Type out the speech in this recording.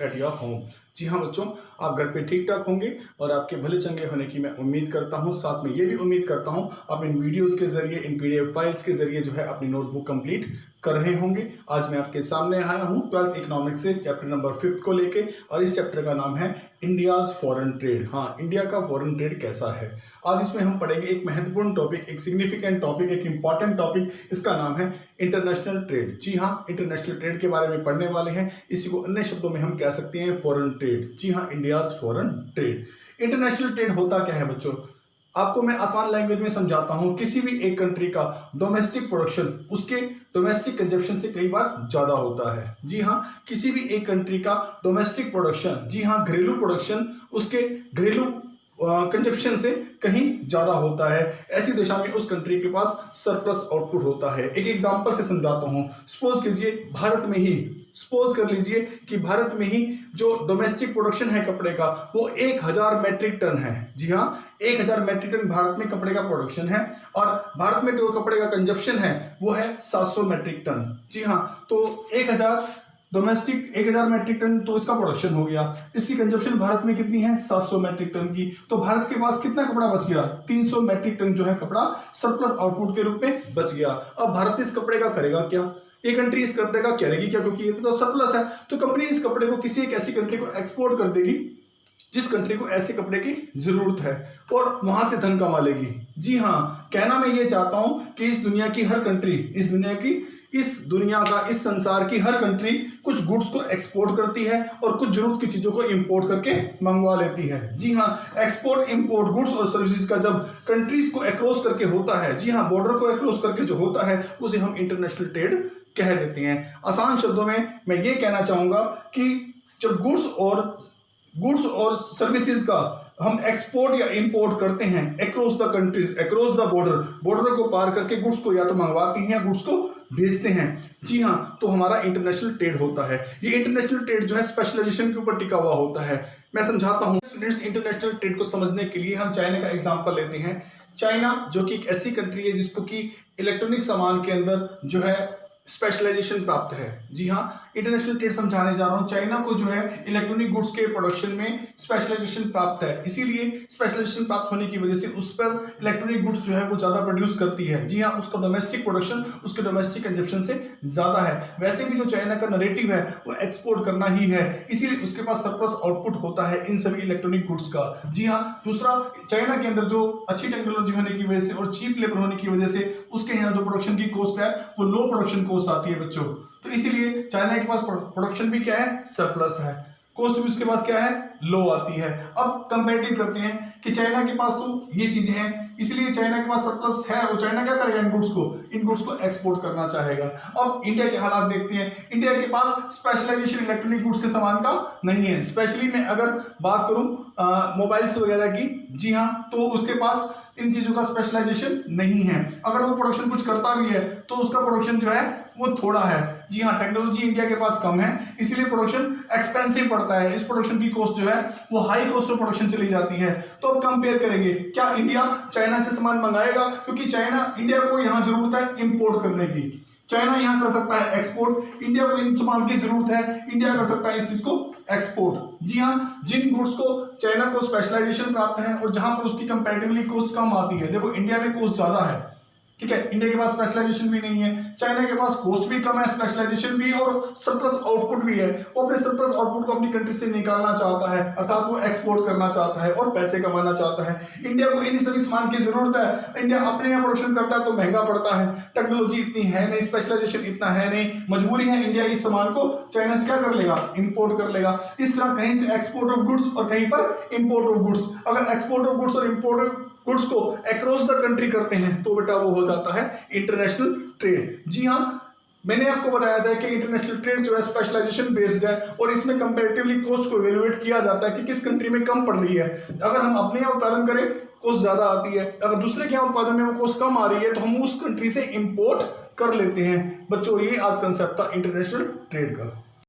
At your home. जी हाँ बच्चों, आप घर पे ठीक ठाक होंगे और आपके भले चंगे होने की मैं उम्मीद करता हूँ। साथ में ये भी उम्मीद करता हूँ आप इन वीडियोस के जरिए, इन PDF फाइल्स के जरिए जो है अपनी नोटबुक कंप्लीट कर रहे होंगे। आज मैं आपके सामने आया हूँ 12th इकोनॉमिक्स से चैप्टर नंबर 5 को लेके, और इस चैप्टर का नाम है इंडियाज फॉरेन ट्रेड। हाँ, इंडिया का फॉरेन ट्रेड कैसा है। आज इसमें हम पढ़ेंगे एक महत्वपूर्ण टॉपिक, एक सिग्निफिकेंट टॉपिक, एक इंपॉर्टेंट टॉपिक। इसका नाम है इंटरनेशनल ट्रेड। जी हाँ, इंटरनेशनल ट्रेड के बारे में पढ़ने वाले हैं। इसी को अन्य शब्दों में हम कह सकते हैं फॉरेन ट्रेड। जी हाँ, India's foreign trade. International trade होता क्या है बच्चों, आपको मैं आसान लैंग्वेज में समझाता हूं। किसी भी एक कंट्री का डोमेस्टिक प्रोडक्शन उसके डोमेस्टिक कंजप्शन से कई बार ज्यादा होता है। जी हाँ, किसी भी एक कंट्री का डोमेस्टिक प्रोडक्शन, जी हाँ घरेलू प्रोडक्शन, उसके घरेलू कंजप्शन से कहीं ज्यादा होता है। ऐसी दिशा में उस कंट्री के पास सरप्लस आउटपुट होता है। एक एग्जांपल से समझाता हूं। सपोज कीजिए भारत में ही, सपोज कर लीजिए कि भारत में ही जो डोमेस्टिक प्रोडक्शन है कपड़े का वो 1000 मैट्रिक टन है। जी हाँ, 1000 मैट्रिक टन भारत में कपड़े का प्रोडक्शन है, और भारत में जो कपड़े का कंजप्शन है वो है 700 मैट्रिक टन। जी हाँ, तो 1000 डोमेस्टिक 1000 मैट्रिक टन तो इसका प्रोडक्शन हो गया। इसकी कंजप्शन भारत में कितनी है, 700 मैट्रिक टन की। तो भारत के पास कितना कपड़ा बच गया, 300 मैट्रिक टन जो है कपड़ा सरप्लस आउटपुट के रूप में बच गया। अब भारत इस कपड़े का करेगा क्या, ये कंट्री इस कपड़े का करेगी क्या, क्योंकि ये तो सरप्लस है। तो कंपनी इस कपड़े को किसी एक ऐसी कंट्री को एक्सपोर्ट कर देगी जिस कंट्री को ऐसे कपड़े की जरूरत है, और वहां से धन कमा लेगी। जी हाँ, कहना मैं ये चाहता हूं कि इस दुनिया की हर कंट्री, इस संसार की हर कंट्री कुछ गुड्स को एक्सपोर्ट करती है और कुछ जरूरत की चीजों को इंपोर्ट करके मंगवा लेती है। जी हाँ, एक्सपोर्ट इंपोर्ट गुड्स और सर्विसेज का जब कंट्रीज को अक्रॉस करके होता है, जी हाँ बॉर्डर को अक्रॉस करके जो होता है उसे हम इंटरनेशनल ट्रेड कह देते हैं। आसान शब्दों में मैं ये कहना चाहूंगा कि जब गुड्स और सर्विसेज का हम एक्सपोर्ट या इंपोर्ट करते हैं across the countries, across the border को पार करके गुड्स को या तो मंगवाते हैं या गुड्स को भेजते हैं। जी हाँ, तो हमारा इंटरनेशनल ट्रेड होता है। ये इंटरनेशनल ट्रेड जो है स्पेशलाइजेशन के ऊपर टिका हुआ होता है। मैं समझाता हूँ स्टूडेंट्स। इंटरनेशनल ट्रेड को समझने के लिए हम चाइना का एग्जांपल लेते हैं। चाइना जो कि एक ऐसी कंट्री है जिसको कि इलेक्ट्रॉनिक सामान के अंदर जो है स्पेशलाइजेशन प्राप्त है। जी हाँ, इंटरनेशनल ट्रेड समझाने जा रहा हूं। चाइना को जो है इलेक्ट्रॉनिक गुड्स के प्रोडक्शन में स्पेशलाइजेशन प्राप्त है, इसीलिए स्पेशलाइजेशन प्राप्त होने की वजह से उस पर इलेक्ट्रॉनिक गुड्स जो है वो ज्यादा प्रोड्यूस करती है। जी हाँ, उसका डोमेस्टिक प्रोडक्शन उसके डोमेस्टिक कंजप्शन से ज्यादा है। वैसे भी जो चाइना का नैरेटिव है वो एक्सपोर्ट करना ही है, इसीलिए उसके पास सरप्लस आउटपुट होता है इन सभी इलेक्ट्रॉनिक गुड्स का। जी हाँ, दूसरा चाइना के अंदर जो अच्छी टेक्नोलॉजी होने की वजह से और चीप लेबर होने की वजह से उसके यहाँ जो प्रोडक्शन की कॉस्ट है वो लो प्रोडक्शन कॉस्ट आती है बच्चों। तो इसीलिए चाइना के पास प्रोडक्शन भी क्या है, सरप्लस है, कॉस्ट भी उसके पास क्या है, लो आती है। अब कंपैरेटिव करते हैं कि चाइना के पास तो ये चीजें हैं, इसलिए चाइना के पास सरप्लस है, वो चाइना क्या करेगा, इन गुड्स को एक्सपोर्ट करना चाहेगा। अब इंडिया के हालात देखते हैं। इंडिया के पास स्पेशलाइजेशन इलेक्ट्रॉनिक गुड्स के सामान का नहीं है। स्पेशली मैं अगर बात करूं मोबाइल्स वगैरह की, जी हाँ, तो उसके पास इन चीजों का स्पेशलाइजेशन नहीं है। अगर वो प्रोडक्शन कुछ करता भी है तो उसका प्रोडक्शन जो है वो थोड़ा है। जी हाँ, टेक्नोलॉजी इंडिया के पास कम है, इसीलिए प्रोडक्शन एक्सपेंसिव पड़ता है। इस प्रोडक्शन की कॉस्ट जो है वो हाई कॉस्ट ऑफ प्रोडक्शन चली जाती है। तो अब कंपेयर करेंगे, क्या इंडिया चाइना से सामान मंगाएगा, क्योंकि चाइना, इंडिया को यहाँ जरूरत है इंपोर्ट करने की, चाइना यहाँ कर सकता है एक्सपोर्ट। इंडिया को इन सामान की जरूरत है, इंडिया कर सकता है इस चीज को एक्सपोर्ट। जी हाँ, जिन गुड्स को चाइना को स्पेशलाइजेशन प्राप्त है और जहां पर उसकी कंपैरेटिवली कॉस्ट कम आती है, देखो इंडिया में कॉस्ट ज्यादा है, ठीक है, इंडिया के पास स्पेशलाइजेशन भी नहीं है, चाइना के पास कॉस्ट भी कम है, स्पेशलाइजेशन भी और सरप्लस आउटपुट भी है। वो अपने सरप्लस आउटपुट को अपनी कंट्री से निकालना चाहता है, अर्थात वो एक्सपोर्ट करना चाहता है और पैसे कमाना चाहता है। इंडिया को इन सभी सामान की जरूरत है। इंडिया अपने यहाँ प्रोडक्शन करता है तो महंगा पड़ता है, टेक्नोलॉजी इतनी है नहीं, स्पेशलाइजेशन इतना है नहीं, मजबूरी है इंडिया इस सामान को चाइना से क्या कर लेगा, इंपोर्ट कर लेगा। इस तरह कहीं से एक्सपोर्ट ऑफ गुड्स और कहीं पर इंपोर्ट ऑफ गुड्स। अगर एक्सपोर्ट ऑफ गुड्स और इंपोर्ट ऑफ गुड्स को अक्रॉस द कंट्री करते हैं तो बेटा वो हो जाता है इंटरनेशनल ट्रेड। जी हाँ, मैंने आपको बताया था कि इंटरनेशनल ट्रेड जो है स्पेशलाइजेशन बेस्ड है और इसमें कंपैरेटिवली कॉस्ट को इवैल्यूएट किया जाता है कि किस कंट्री में कम पड़ रही है। अगर हम अपने यहाँ उत्पादन करें कॉस्ट ज्यादा आती है, अगर दूसरे के यहाँ उत्पादन में वो कॉस्ट कम आ रही है तो हम उस कंट्री से इंपोर्ट कर लेते हैं। बच्चों, ये आज कंसेप्ट था इंटरनेशनल ट्रेड का।